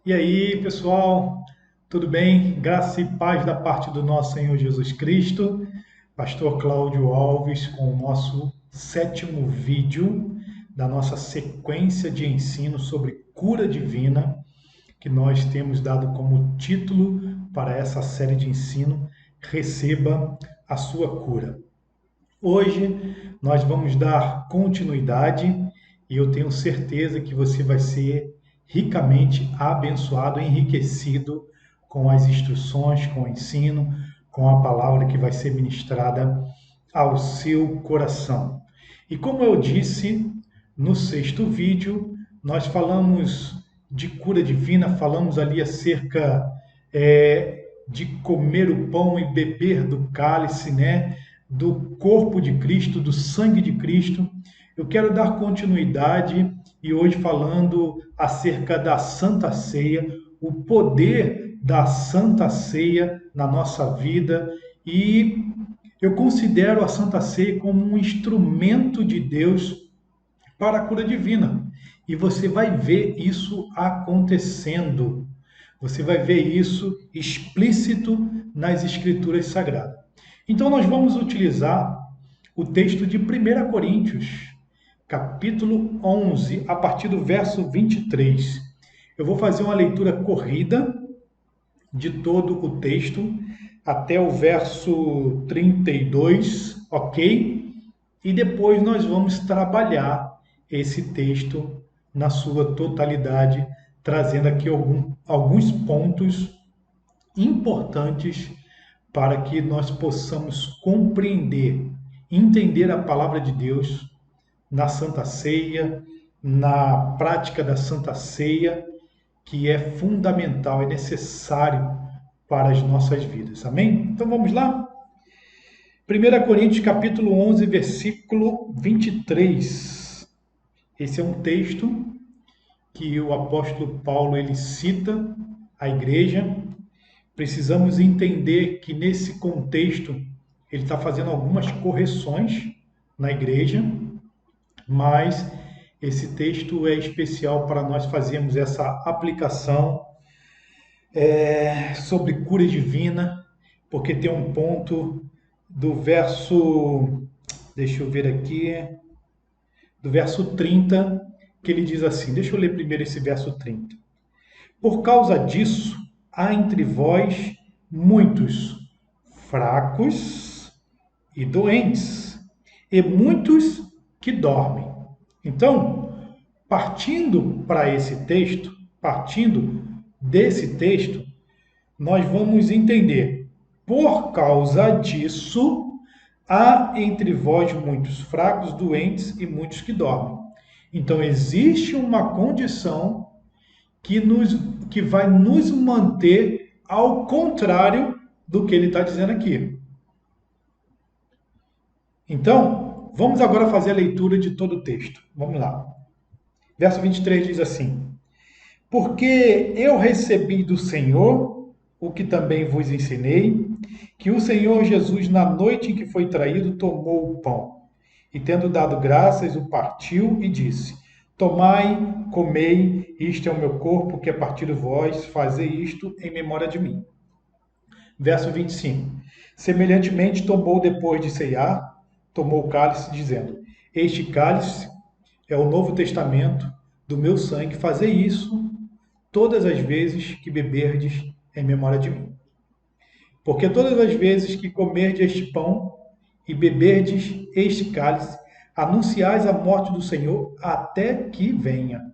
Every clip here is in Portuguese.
E aí, pessoal, tudo bem? Graça e paz da parte do nosso Senhor Jesus Cristo. Pastor Cláudio Alves com o nosso sétimo vídeo da nossa sequência de ensino sobre cura divina, que nós temos dado como título para essa série de ensino: Receba a sua cura. Hoje nós vamos dar continuidade e eu tenho certeza que você vai ser ricamente abençoado, enriquecido com as instruções, com o ensino, com a palavra que vai ser ministrada ao seu coração. E como eu disse no sexto vídeo, nós falamos de cura divina, falamos ali acerca de comer o pão e beber do cálice, né? Do corpo de Cristo, do sangue de Cristo. Eu quero dar continuidade e hoje falando acerca da Santa Ceia, o poder da Santa Ceia na nossa vida, e eu considero a Santa Ceia como um instrumento de Deus para a cura divina. E você vai ver isso acontecendo. Você vai ver isso explícito nas Escrituras Sagradas. Então, nós vamos utilizar o texto de 1 Coríntios, capítulo 11, a partir do verso 23. Eu vou fazer uma leitura corrida de todo o texto até o verso 32, ok? E depois nós vamos trabalhar esse texto na sua totalidade, trazendo aqui alguns pontos importantes para que nós possamos compreender, entender a palavra de Deus na Santa Ceia, na prática da Santa Ceia, que é fundamental, é necessário para as nossas vidas. Amém? Então vamos lá? 1 Coríntios capítulo 11, versículo 23. Esse é um texto que o apóstolo Paulo ele cita à igreja. Precisamos entender que nesse contexto ele está fazendo algumas correções na igreja, mas esse texto é especial para nós fazermos essa aplicação sobre cura divina, porque tem um ponto do verso, deixa eu ver aqui, do verso 30, que ele diz assim, deixa eu ler primeiro esse verso 30. Por causa disso, há entre vós muitos fracos e doentes, e muitos que dormem. Então, partindo desse texto, nós vamos entender. Por causa disso, há entre vós muitos fracos, doentes e muitos que dormem. Então, existe uma condição que, que vai nos manter ao contrário do que ele está dizendo aqui. Então, vamos agora fazer a leitura de todo o texto. Vamos lá. Verso 23 diz assim: Porque eu recebi do Senhor o que também vos ensinei, que o Senhor Jesus, na noite em que foi traído, tomou o pão, e tendo dado graças, o partiu e disse: Tomai, comei, isto é o meu corpo, que é partido vós, fazei isto em memória de mim. Verso 25. Semelhantemente, tomou depois de ceiar, tomou o cálice, dizendo: Este cálice é o novo testamento do meu sangue, fazei isso todas as vezes que beberdes em memória de mim. Porque todas as vezes que comerdes este pão e beberdes este cálice, anunciais a morte do Senhor até que venha.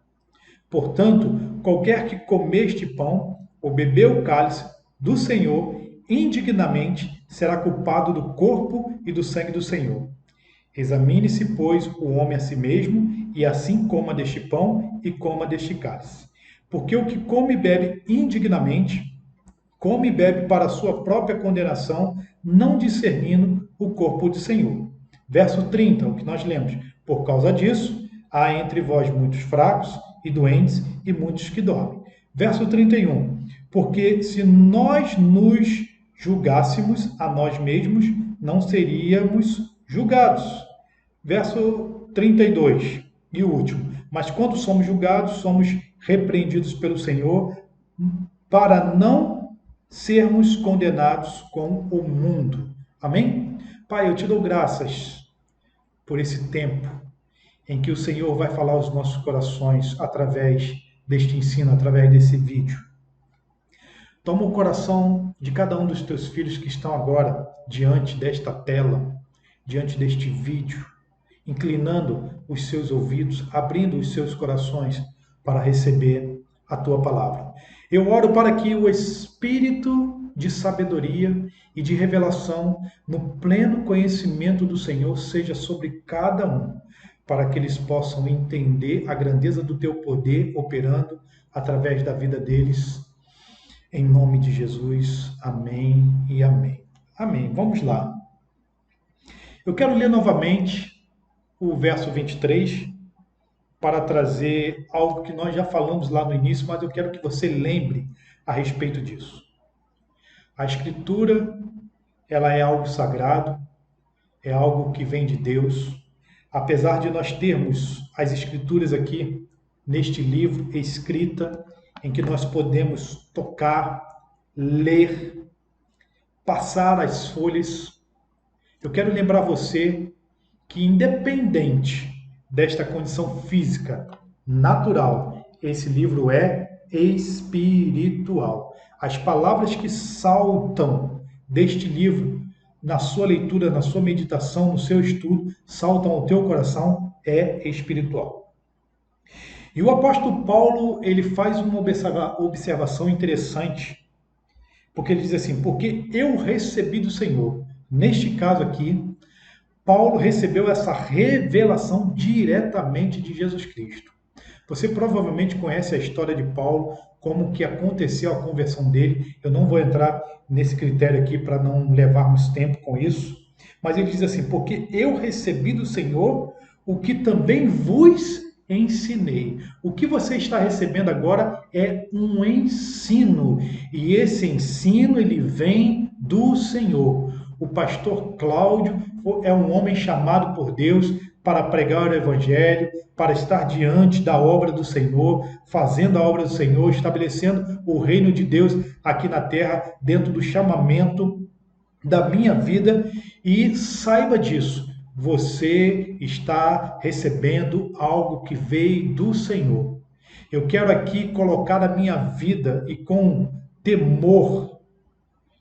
Portanto, qualquer que comer este pão ou beber o cálice do Senhor indignamente será culpado do corpo e do sangue do Senhor. Examine-se, pois, o homem a si mesmo, e assim coma deste pão e coma deste cálice. Porque o que come e bebe indignamente, come e bebe para a sua própria condenação, não discernindo o corpo do Senhor. Verso 30, o que nós lemos. Por causa disso, há entre vós muitos fracos e doentes e muitos que dormem. Verso 31. Porque se nós nos julgássemos a nós mesmos, não seríamos julgados. Verso 32, e o último. Mas quando somos julgados, somos repreendidos pelo Senhor, para não sermos condenados com o mundo. Amém? Pai, eu te dou graças por esse tempo em que o Senhor vai falar aos nossos corações através deste ensino, através desse vídeo. Toma o coração de cada um dos teus filhos que estão agora diante desta tela, diante deste vídeo, inclinando os seus ouvidos, abrindo os seus corações para receber a tua palavra. Eu oro para que o espírito de sabedoria e de revelação no pleno conhecimento do Senhor seja sobre cada um, para que eles possam entender a grandeza do teu poder operando através da vida deles. Em nome de Jesus, amém e amém. Amém. Vamos lá. Eu quero ler novamente o verso 23 para trazer algo que nós já falamos lá no início, mas eu quero que você lembre a respeito disso. A Escritura, ela é algo sagrado, é algo que vem de Deus. Apesar de nós termos as Escrituras aqui neste livro escrita, em que nós podemos tocar, ler, passar as folhas, eu quero lembrar você que, independente desta condição física, natural, esse livro é espiritual. As palavras que saltam deste livro, na sua leitura, na sua meditação, no seu estudo, saltam ao teu coração, é espiritual. E o apóstolo Paulo, ele faz uma observação interessante, porque ele diz assim, porque eu recebi do Senhor. Neste caso aqui, Paulo recebeu essa revelação diretamente de Jesus Cristo. Você provavelmente conhece a história de Paulo, como que aconteceu a conversão dele. Eu não vou entrar nesse critério aqui para não levarmos tempo com isso. Mas ele diz assim, porque eu recebi do Senhor o que também vos ensinei. O que você está recebendo agora é um ensino. E esse ensino, ele vem do Senhor. O pastor Cláudio é um homem chamado por Deus para pregar o Evangelho, para estar diante da obra do Senhor, fazendo a obra do Senhor, estabelecendo o reino de Deus aqui na terra, dentro do chamamento da minha vida. E saiba disso, você está recebendo algo que veio do Senhor. Eu quero aqui colocar a minha vida e com temor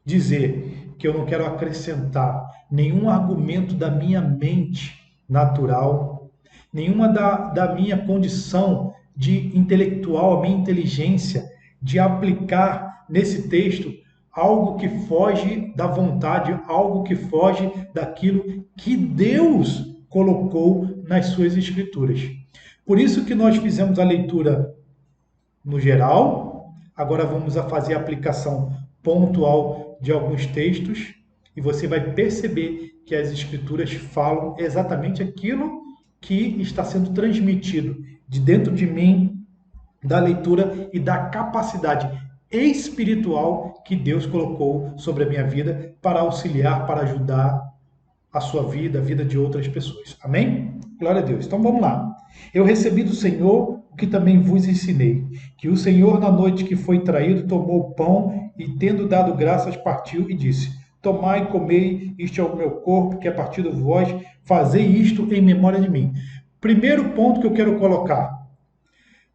dizer que eu não quero acrescentar nenhum argumento da minha mente natural, nenhuma da minha condição de intelectual, a minha inteligência, de aplicar nesse texto algo que foge da vontade, algo que foge daquilo que Deus colocou nas suas escrituras. Por isso que nós fizemos a leitura no geral, agora vamos a fazer a aplicação pontual de alguns textos e você vai perceber que as escrituras falam exatamente aquilo que está sendo transmitido de dentro de mim, da leitura e da capacidade espiritual que Deus colocou sobre a minha vida para auxiliar, para ajudar a sua vida, a vida de outras pessoas. Amém? Glória a Deus. Então vamos lá. Eu recebi do Senhor o que também vos ensinei, que o Senhor, na noite que foi traído, tomou o pão e, tendo dado graças, partiu e disse, tomai e comei, isto é o meu corpo, que é partido de vós, fazei isto em memória de mim. Primeiro ponto que eu quero colocar.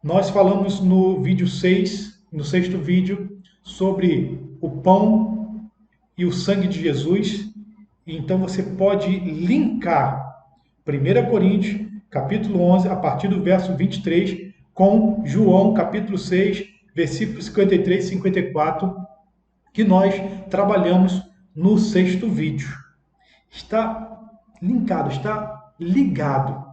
Nós falamos no vídeo 6, no sexto vídeo, sobre o pão e o sangue de Jesus. Então você pode linkar 1 Coríntios, capítulo 11, a partir do verso 23, com João, capítulo 6, versículos 53 e 54, que nós trabalhamos no sexto vídeo. Está linkado, está ligado.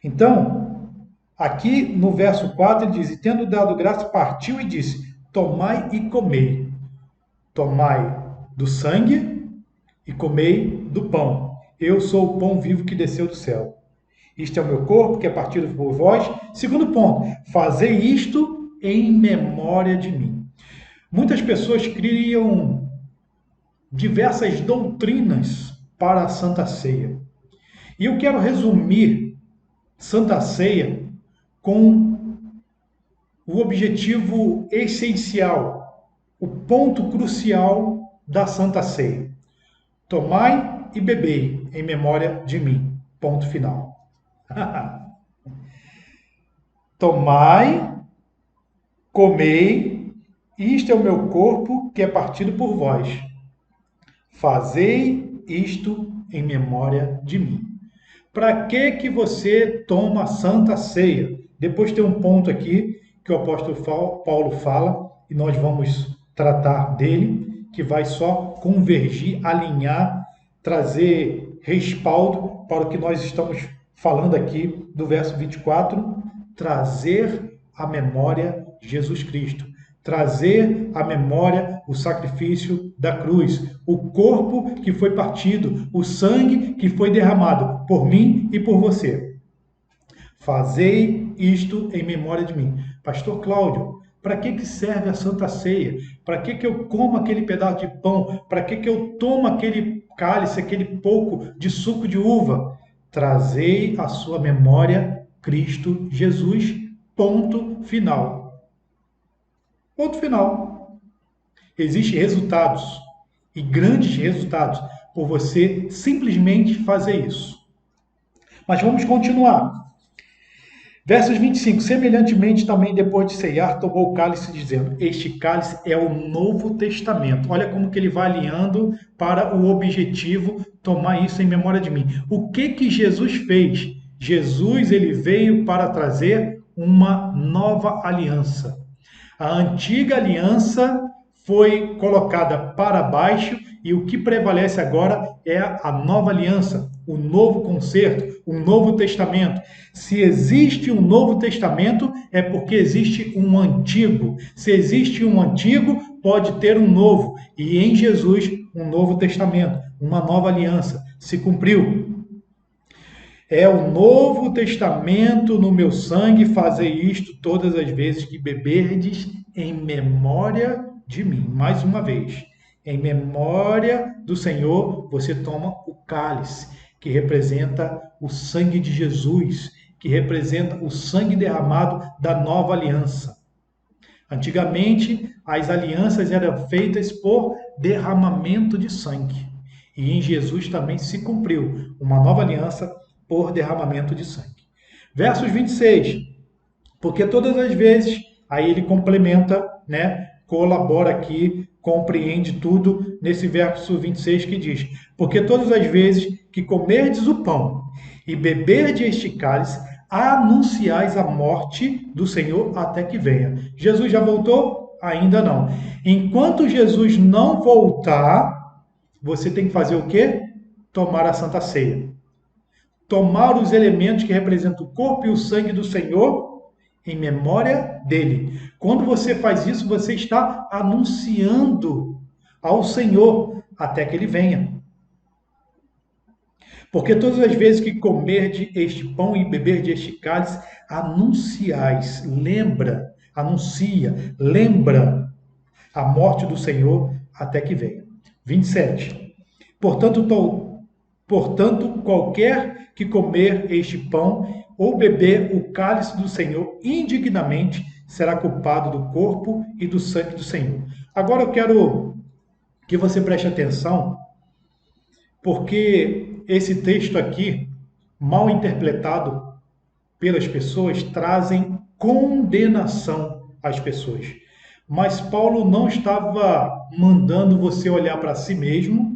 Então, aqui no verso 4 ele diz, e tendo dado graça, partiu e disse, tomai e comei. Tomai do sangue e comei do pão. Eu sou o pão vivo que desceu do céu. Isto é o meu corpo, que é partido por vós. Segundo ponto, fazei isto em memória de mim. Muitas pessoas criam diversas doutrinas para a Santa Ceia. E eu quero resumir Santa Ceia com o objetivo essencial o ponto crucial da Santa Ceia. Tomai e bebei em memória de mim. Ponto final. Tomai, comei, isto é o meu corpo que é partido por vós. Fazei isto em memória de mim. Para que você toma a Santa Ceia? Depois tem um ponto aqui que o apóstolo Paulo fala, e nós vamos tratar dele, que vai só convergir, alinhar, trazer respaldo para o que nós estamos falando aqui do verso 24, trazer à memória Jesus Cristo. Trazer à memória o sacrifício da cruz, o corpo que foi partido, o sangue que foi derramado por mim e por você. Fazei isto em memória de mim. Pastor Cláudio, para que serve a Santa Ceia? Para que eu como aquele pedaço de pão? Para que eu tomo aquele cálice, aquele pouco de suco de uva? Trazei à sua memória Cristo Jesus. Ponto final. Ponto final. Existem resultados, e grandes resultados, por você simplesmente fazer isso. Mas vamos continuar. Versos 25. Semelhantemente, também depois de ceiar, tomou o cálice, dizendo: este cálice é o Novo Testamento. Olha como que ele vai alinhando para o objetivo, tomar isso em memória de mim. O que Jesus fez? Jesus, ele veio para trazer uma nova aliança. A antiga aliança foi colocada para baixo e o que prevalece agora é a nova aliança, o novo concerto, o novo testamento. Se existe um novo testamento, é porque existe um antigo. Se existe um antigo, pode ter um novo. E em Jesus, um novo testamento, uma nova aliança. Se cumpriu. É o Novo Testamento no meu sangue, fazei isto todas as vezes que beberdes em memória de mim. Mais uma vez, em memória do Senhor, você toma o cálice, que representa o sangue de Jesus, que representa o sangue derramado da nova aliança. Antigamente, as alianças eram feitas por derramamento de sangue. E em Jesus também se cumpriu uma nova aliança por derramamento de sangue. Versos 26. Porque todas as vezes, aí ele complementa, né? Colabora aqui, compreende tudo nesse verso 26 que diz: porque todas as vezes que comerdes o pão e beberdes este cálice, anunciais a morte do Senhor até que venha. Jesus já voltou? Ainda não. Enquanto Jesus não voltar, você tem que fazer o quê? Tomar a Santa Ceia. Tomar os elementos que representam o corpo e o sangue do Senhor em memória dele. Quando você faz isso, você está anunciando ao Senhor até que ele venha. Porque todas as vezes que comerdes este pão e beberdes este cálice, anunciais, lembra, anuncia, lembra a morte do Senhor até que venha. 27. Portanto, qualquer que comer este pão ou beber o cálice do Senhor indignamente será culpado do corpo e do sangue do Senhor. Agora eu quero que você preste atenção, porque esse texto aqui, mal interpretado pelas pessoas, trazem condenação às pessoas. Mas Paulo não estava mandando você olhar para si mesmo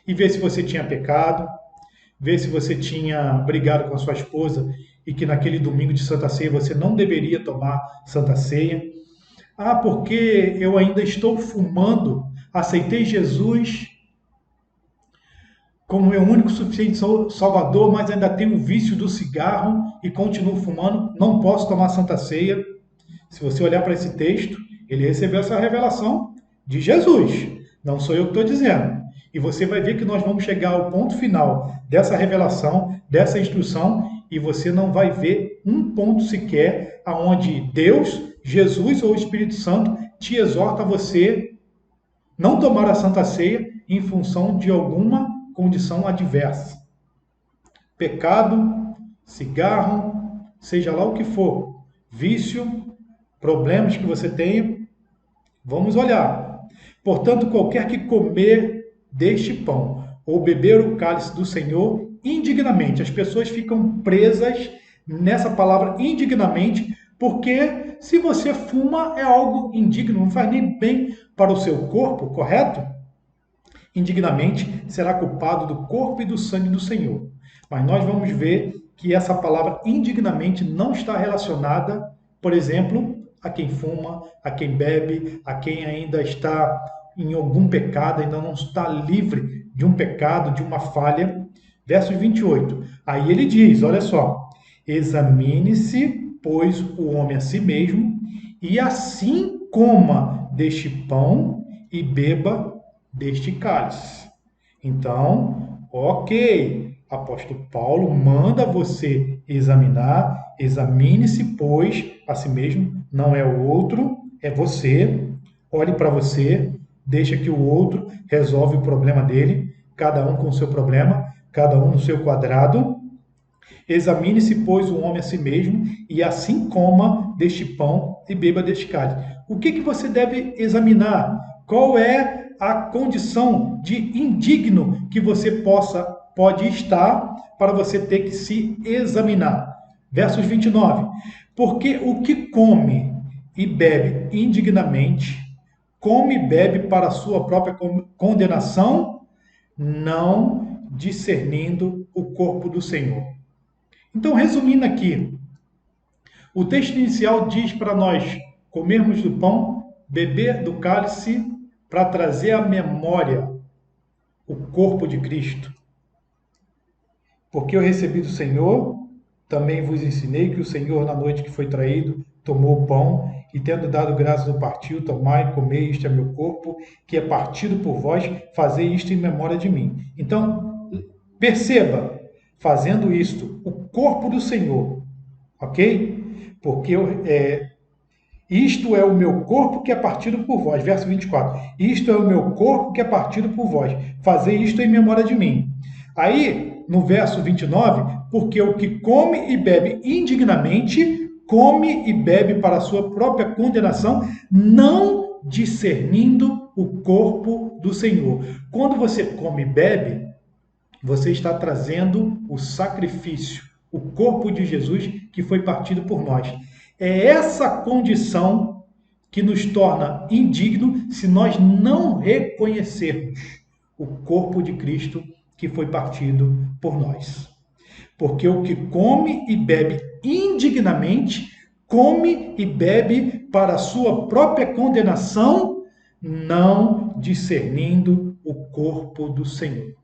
e ver se você tinha pecado, ver se você tinha brigado com a sua esposa e que naquele domingo de Santa Ceia você não deveria tomar Santa Ceia. Ah, porque eu ainda estou fumando, aceitei Jesus como meu único suficiente salvador, mas ainda tenho o vício do cigarro e continuo fumando, não posso tomar Santa Ceia. Se você olhar para esse texto, ele recebeu essa revelação de Jesus, não sou eu que estou dizendo. E você vai ver que nós vamos chegar ao ponto final dessa revelação, dessa instrução, e você não vai ver um ponto sequer aonde Deus, Jesus ou o Espírito Santo te exorta a você não tomar a Santa Ceia em função de alguma condição adversa. Pecado, cigarro, seja lá o que for, vício, problemas que você tenha, vamos olhar. Portanto, qualquer que comer deste pão ou beber o cálice do Senhor indignamente, as pessoas ficam presas nessa palavra indignamente, porque se você fuma é algo indigno, não faz nem bem para o seu corpo, correto? Indignamente será culpado do corpo e do sangue do Senhor. Mas nós vamos ver que essa palavra indignamente não está relacionada, por exemplo, a quem fuma, a quem bebe, a quem ainda está em algum pecado, ainda não está livre de um pecado, de uma falha. Verso 28. Aí ele diz, olha só, examine-se, pois, o homem a si mesmo, e assim coma deste pão e beba deste cálice. Então, ok, apóstolo Paulo manda você examinar, examine-se, pois, a si mesmo, não é o outro, é você. Olhe para você, deixa que o outro resolve o problema dele, cada um com o seu problema, cada um no seu quadrado. Examine-se, pois, o homem a si mesmo, e assim coma deste pão e beba deste cálice. O que você deve examinar? Qual é a condição de indigno que você pode estar para você ter que se examinar? Versos 29. Porque o que come e bebe indignamente, come e bebe para a sua própria condenação, não discernindo o corpo do Senhor. Então, resumindo aqui, o texto inicial diz para nós comermos do pão, beber do cálice, para trazer à memória o corpo de Cristo. Porque eu recebi do Senhor, também vos ensinei que o Senhor, na noite que foi traído, tomou o pão e, tendo dado graças, o partiu. Tomai e comei, este é meu corpo, que é partido por vós, fazei isto em memória de mim. Então, perceba, fazendo isto, o corpo do Senhor, ok? Porque isto é o meu corpo que é partido por vós. Verso 24. Isto é o meu corpo que é partido por vós. Fazei isto em memória de mim. Aí, no verso 29, porque o que come e bebe indignamente, come e bebe para a sua própria condenação, não discernindo o corpo do Senhor. Quando você come e bebe, você está trazendo o sacrifício, o corpo de Jesus que foi partido por nós. É essa condição que nos torna indigno se nós não reconhecermos o corpo de Cristo que foi partido por nós. Porque o que come e bebe indignamente, come e bebe para a sua própria condenação, não discernindo o corpo do Senhor.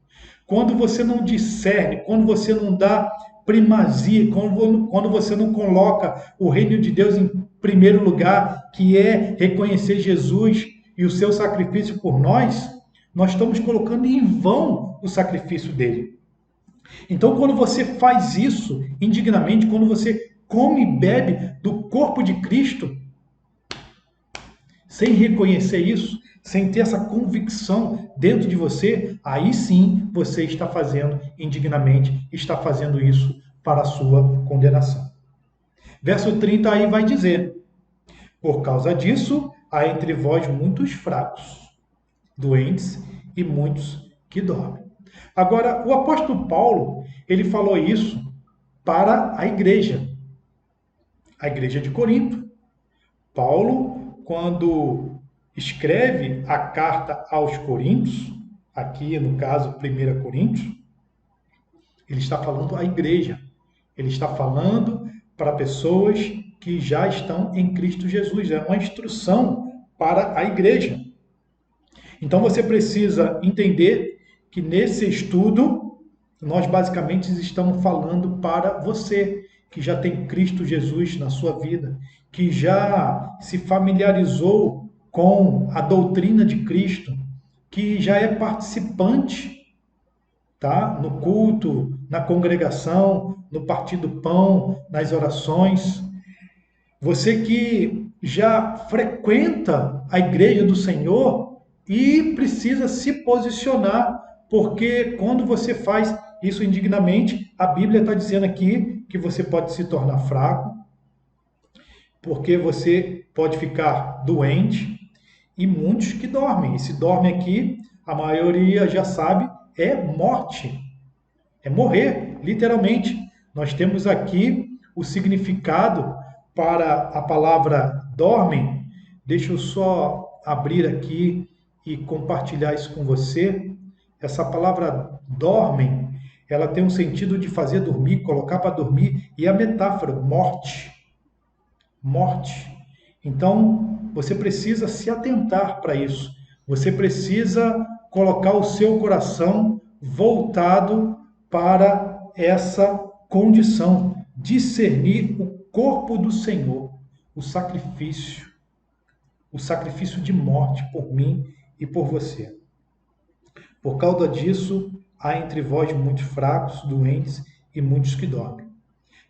Quando você não discerne, quando você não dá primazia, quando você não coloca o reino de Deus em primeiro lugar, que é reconhecer Jesus e o seu sacrifício por nós, nós estamos colocando em vão o sacrifício dele. Então, quando você faz isso indignamente, quando você come e bebe do corpo de Cristo, sem reconhecer isso, sem ter essa convicção dentro de você, aí sim você está fazendo indignamente, está fazendo isso para a sua condenação. Verso 30 aí vai dizer: por causa disso, há entre vós muitos fracos, doentes e muitos que dormem. Agora, o apóstolo Paulo, ele falou isso para a igreja de Corinto. Paulo, quando escreve a carta aos Coríntios, aqui no caso 1 Coríntios, ele está falando à igreja, ele está falando para pessoas que já estão em Cristo Jesus, é uma instrução para a igreja. Então você precisa entender que nesse estudo nós basicamente estamos falando para você que já tem Cristo Jesus na sua vida, que já se familiarizou com a doutrina de Cristo, que já é participante, tá? No culto, na congregação, no partir do pão, nas orações. Você que já frequenta a igreja do Senhor e precisa se posicionar, porque quando você faz isso indignamente, a Bíblia está dizendo aqui que você pode se tornar fraco, porque você pode ficar doente, e muitos que dormem. Esse dorme aqui, a maioria já sabe, é morte, é morrer, literalmente. Nós temos aqui o significado para a palavra dormem. Deixa eu só abrir aqui e compartilhar isso com você. Essa palavra dormem, ela tem um sentido de fazer dormir, colocar para dormir, e a metáfora, morte. Morte. Então, você precisa se atentar para isso. Você precisa colocar o seu coração voltado para essa condição, discernir o corpo do Senhor, o sacrifício de morte por mim e por você. Por causa disso, há entre vós muitos fracos, doentes e muitos que dormem.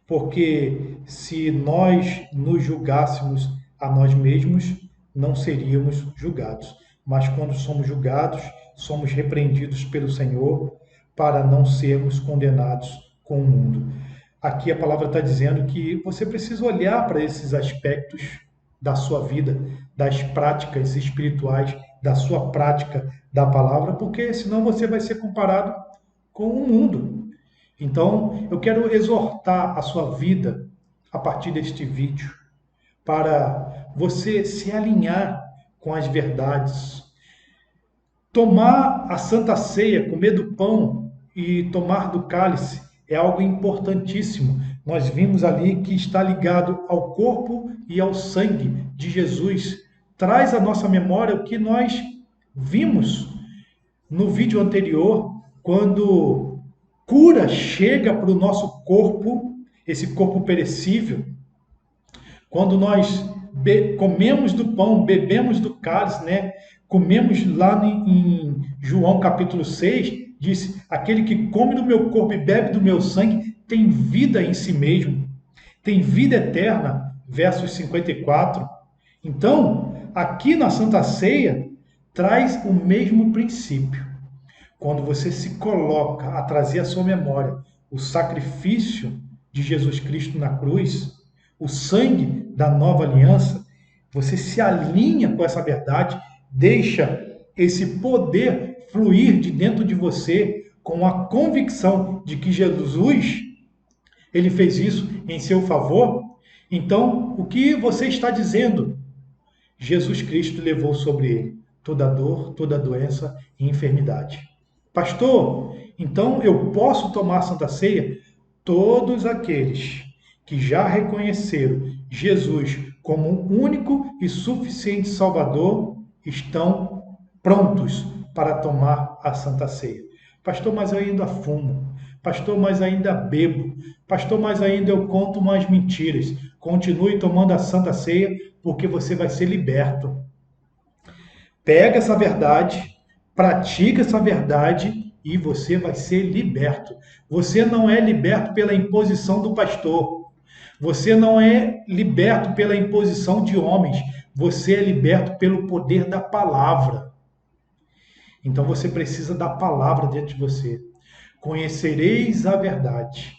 Porque se nós nos julgássemos a nós mesmos, não seríamos julgados. Mas quando somos julgados, somos repreendidos pelo Senhor para não sermos condenados com o mundo. Aqui a palavra está dizendo que você precisa olhar para esses aspectos da sua vida, das práticas espirituais, da sua prática da palavra, porque senão você vai ser comparado com o mundo. Então, eu quero exortar a sua vida a partir deste vídeo para você se alinhar com as verdades. Tomar a Santa Ceia, comer do pão e tomar do cálice é algo importantíssimo. Nós vimos ali que está ligado ao corpo e ao sangue de Jesus. Traz à nossa memória o que nós vimos no vídeo anterior, quando cura chega para o nosso corpo, esse corpo perecível, quando nós comemos do pão, bebemos do cálice, né? Comemos lá em João capítulo 6, diz, aquele que come do meu corpo e bebe do meu sangue tem vida em si mesmo, tem vida eterna, versos 54. Então, aqui na Santa Ceia, traz o mesmo princípio. Quando você se coloca a trazer à sua memória o sacrifício de Jesus Cristo na cruz, o sangue da nova aliança, você se alinha com essa verdade, deixa esse poder fluir de dentro de você com a convicção de que Jesus, ele fez isso em seu favor. Então, o que você está dizendo? Jesus Cristo levou sobre ele toda dor, toda doença e enfermidade. Pastor, então eu posso tomar a Santa Ceia? Todos aqueles que já reconheceram Jesus como um único e suficiente Salvador estão prontos para tomar a Santa Ceia. Pastor, mas eu ainda fumo. Pastor, mas ainda bebo. Pastor, mas ainda eu conto umas mentiras. Continue tomando a Santa Ceia, porque você vai ser liberto. Pega essa verdade, pratica essa verdade e você vai ser liberto. Você não é liberto pela imposição do pastor. Você não é liberto pela imposição de homens. Você é liberto pelo poder da palavra. Então você precisa da palavra dentro de você. Conhecereis a verdade.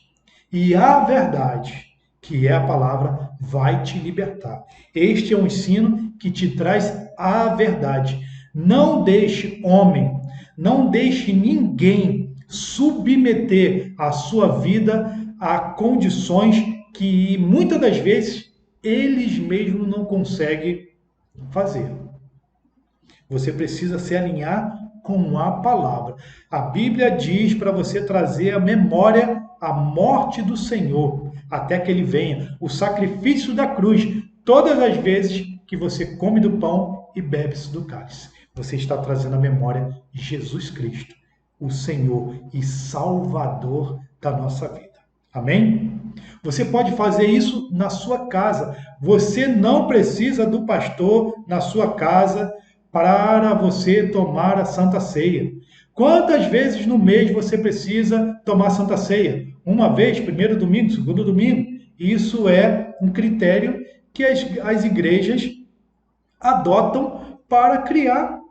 E a verdade, que é a palavra, vai te libertar. Este é um ensino que te traz a verdade. Não deixe homem, não deixe ninguém submeter a sua vida a condições que muitas das vezes eles mesmos não conseguem fazer. Você precisa se alinhar com a palavra. A Bíblia diz para você trazer à memória a morte do Senhor, até que ele venha, o sacrifício da cruz, todas as vezes que você come do pão e bebe-se do cálice. Você está trazendo à memória Jesus Cristo, o Senhor e Salvador da nossa vida. Amém? Você pode fazer isso na sua casa. Você não precisa do pastor na sua casa para você tomar a Santa Ceia. Quantas vezes no mês você precisa tomar a Santa Ceia? Uma vez, primeiro domingo, segundo domingo. Isso é um critério que as igrejas adotam para criar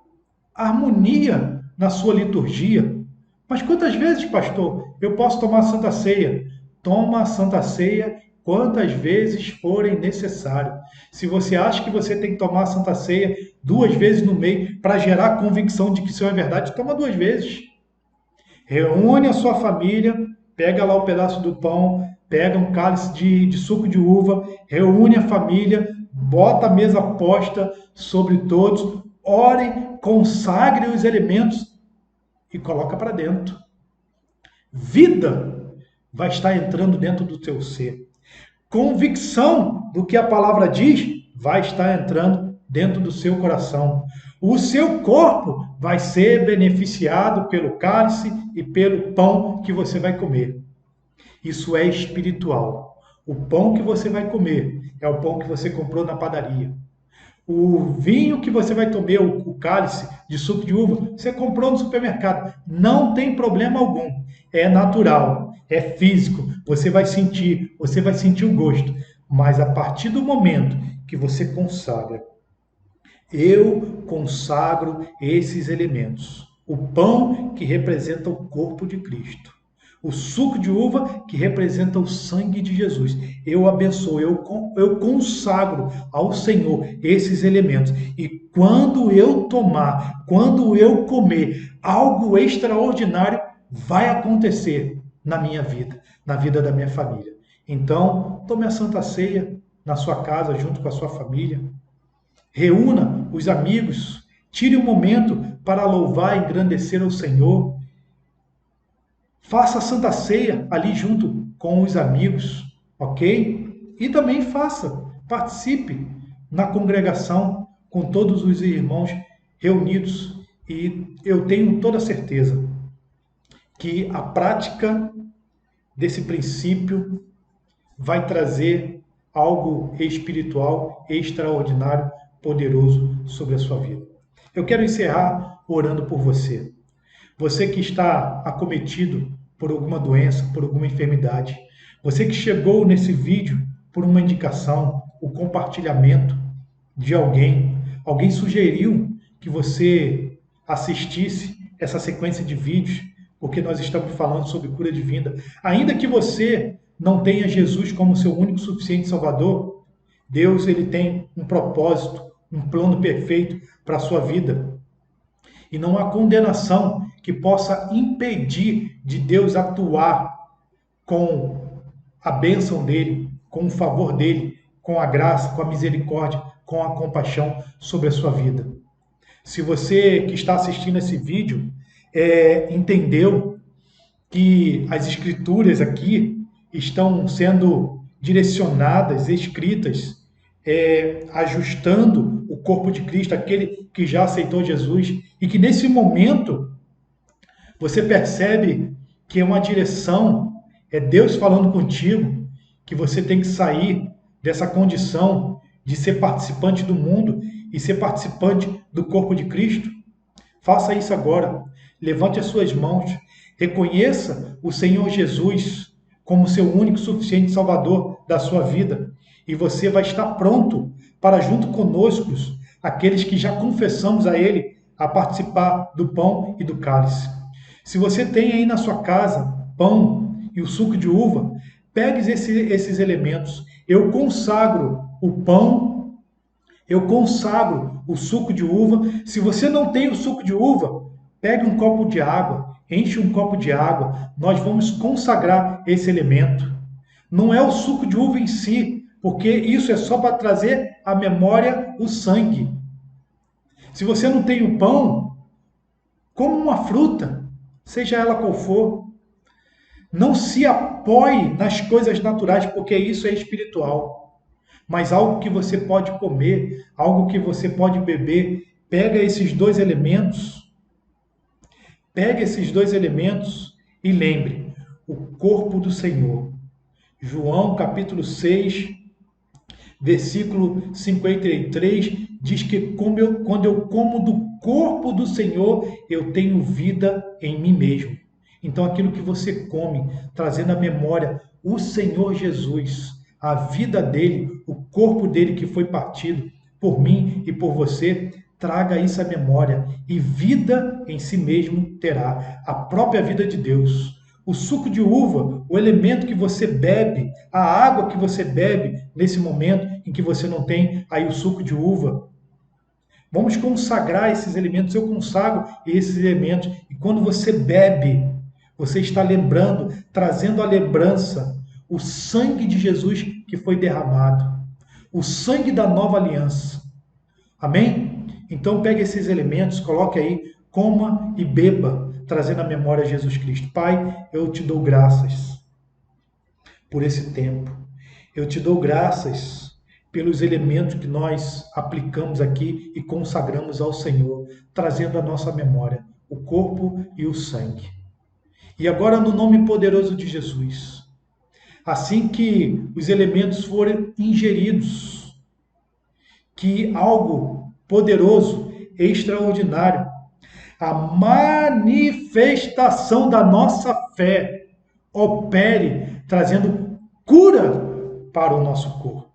harmonia na sua liturgia. Mas quantas vezes, pastor, eu posso tomar a Santa Ceia? Toma a Santa Ceia quantas vezes forem necessário. Se você acha que você tem que tomar a Santa Ceia 2 vezes no mês para gerar a convicção de que isso é verdade, toma 2 vezes. Reúne a sua família, pega lá o pedaço do pão, pega um cálice de suco de uva, reúne a família, bota a mesa posta sobre todos, ore, consagre os elementos e coloca para dentro. Vida vai estar entrando dentro do teu ser. Convicção do que a palavra diz vai estar entrando dentro do seu coração. O seu corpo vai ser beneficiado pelo cálice e pelo pão que você vai comer. Isso é espiritual. O pão que você vai comer é o pão que você comprou na padaria. O vinho que você vai tomar, o cálice de suco de uva, você comprou no supermercado. Não tem problema algum. É natural, é físico. Você vai sentir o gosto. Mas a partir do momento que você consagra, eu consagro esses elementos. O pão que representa o corpo de Cristo. O suco de uva que representa o sangue de Jesus. Eu abençoo, eu consagro ao Senhor esses elementos. E quando eu tomar, quando eu comer, algo extraordinário vai acontecer na minha vida, na vida da minha família. Então, tome a Santa Ceia na sua casa, junto com a sua família. Reúna os amigos, tire um momento para louvar e engrandecer ao Senhor. Faça a Santa Ceia ali junto com os amigos, ok? E também participe na congregação com todos os irmãos reunidos. E eu tenho toda certeza que a prática desse princípio vai trazer algo espiritual extraordinário, poderoso sobre a sua vida. Eu quero encerrar orando por você. Você que está acometido por alguma doença, por alguma enfermidade. Você que chegou nesse vídeo por uma indicação, o compartilhamento de alguém. Alguém sugeriu que você assistisse essa sequência de vídeos, porque nós estamos falando sobre cura divina. Ainda que você não tenha Jesus como seu único e suficiente Salvador, Deus ele tem um propósito, um plano perfeito para a sua vida. E não há condenação que possa impedir de Deus atuar com a bênção dele, com o favor dele, com a graça, com a misericórdia, com a compaixão sobre a sua vida. Se você que está assistindo esse vídeo entendeu que as escrituras aqui estão sendo direcionadas, escritas, ajustando o corpo de Cristo, aquele que já aceitou Jesus, e que nesse momento você percebe que é uma direção, é Deus falando contigo, que você tem que sair dessa condição de ser participante do mundo e ser participante do corpo de Cristo. Faça isso agora. Levante as suas mãos. Reconheça o Senhor Jesus como seu único e suficiente Salvador da sua vida. E você vai estar pronto para, junto conosco, aqueles que já confessamos a Ele, a participar do pão e do cálice. Se você tem aí na sua casa pão e o suco de uva, pegue esses elementos. Eu consagro o pão, eu consagro o suco de uva. Se você não tem o suco de uva, pegue um copo de água, enche um copo de água. Nós vamos consagrar esse elemento. Não é o suco de uva em si, porque isso é só para trazer à memória o sangue. Se você não tem o pão, coma uma fruta, seja ela qual for. Não se apoie nas coisas naturais, porque isso é espiritual. Mas algo que você pode comer, algo que você pode beber, pega esses dois elementos e lembre, o corpo do Senhor. João capítulo 6, versículo 53, diz que quando eu como do corpo do Senhor, eu tenho vida em mim mesmo. Então, aquilo que você come, trazendo à memória o Senhor Jesus, a vida dele, o corpo dele que foi partido por mim e por você, traga isso à memória e vida em si mesmo terá, a própria vida de Deus. O suco de uva, o elemento que você bebe, a água que você bebe nesse momento em que você não tem aí o suco de uva. Vamos consagrar esses elementos. Eu consagro esses elementos. E quando você bebe, você está lembrando, trazendo à lembrança o sangue de Jesus que foi derramado, o sangue da nova aliança. Amém? Então pegue esses elementos, coloque aí, coma e beba, trazendo à memória Jesus Cristo. Pai, eu te dou graças por esse tempo. Eu te dou graças pelos elementos que nós aplicamos aqui e consagramos ao Senhor, trazendo à nossa memória o corpo e o sangue. E agora, no nome poderoso de Jesus, assim que os elementos forem ingeridos, que algo poderoso, extraordinário, a manifestação da nossa fé opere, trazendo cura para o nosso corpo,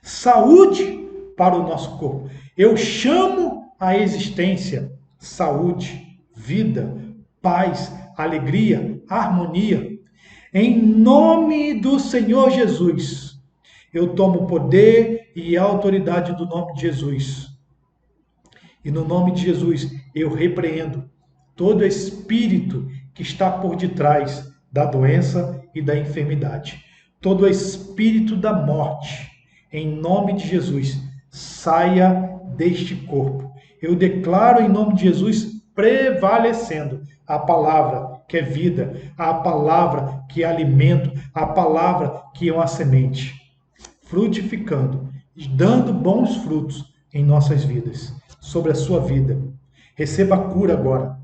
saúde para o nosso corpo. Eu chamo à existência saúde, vida, paz, alegria, harmonia. Em nome do Senhor Jesus, eu tomo o poder e a autoridade do nome de Jesus. E no nome de Jesus, eu repreendo todo espírito que está por detrás da doença e da enfermidade. Todo espírito da morte, em nome de Jesus, saia deste corpo. Eu declaro em nome de Jesus prevalecendo a palavra que é vida, a palavra que é alimento, a palavra que é uma semente, frutificando, dando bons frutos em nossas vidas, sobre a sua vida. Receba a cura agora.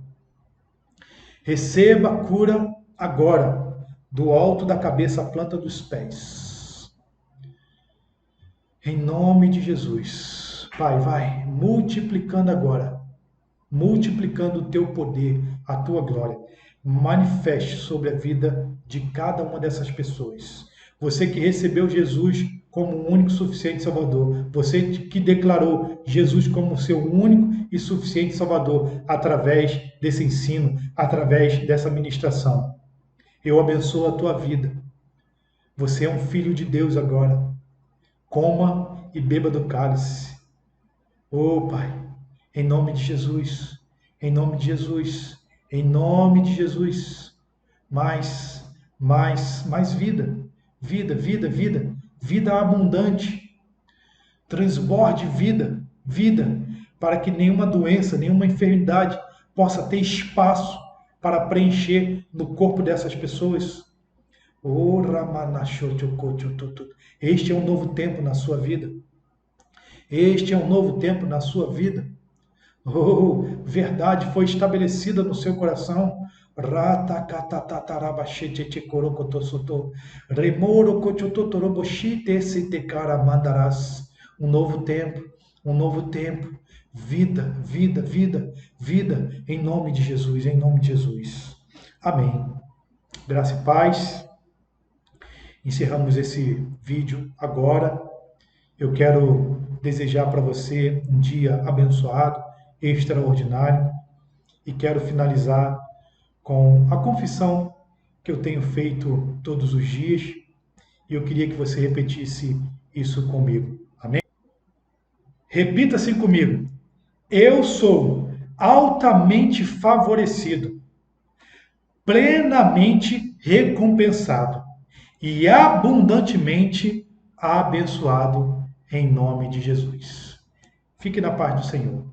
Receba a cura agora, do alto da cabeça à planta dos pés. Em nome de Jesus. Pai, vai multiplicando agora, multiplicando o teu poder, a tua glória. Manifeste sobre a vida de cada uma dessas pessoas. Você que recebeu Jesus como o único, suficiente Salvador. Você que declarou Jesus como seu único e suficiente Salvador através desse ensino, através dessa ministração. Eu abençoo a tua vida. Você é um filho de Deus agora. Coma e beba do cálice. Oh, Pai, em nome de Jesus, em nome de Jesus, em nome de Jesus, mais vida, vida abundante, transborde vida, para que nenhuma doença, nenhuma enfermidade possa ter espaço para preencher no corpo dessas pessoas. Este é um novo tempo na sua vida. Este é um novo tempo na sua vida. Oh, verdade foi estabelecida no seu coração. Um novo tempo, um novo tempo. Vida, em nome de Jesus, em nome de Jesus. Amém. Graça e paz. Encerramos esse vídeo agora. Eu quero desejar para você um dia abençoado, extraordinário, e quero finalizar com a confissão que eu tenho feito todos os dias, e eu queria que você repetisse isso comigo. Amém? Repita assim comigo. Eu sou altamente favorecido, plenamente recompensado e abundantemente abençoado em nome de Jesus. Fique na paz do Senhor.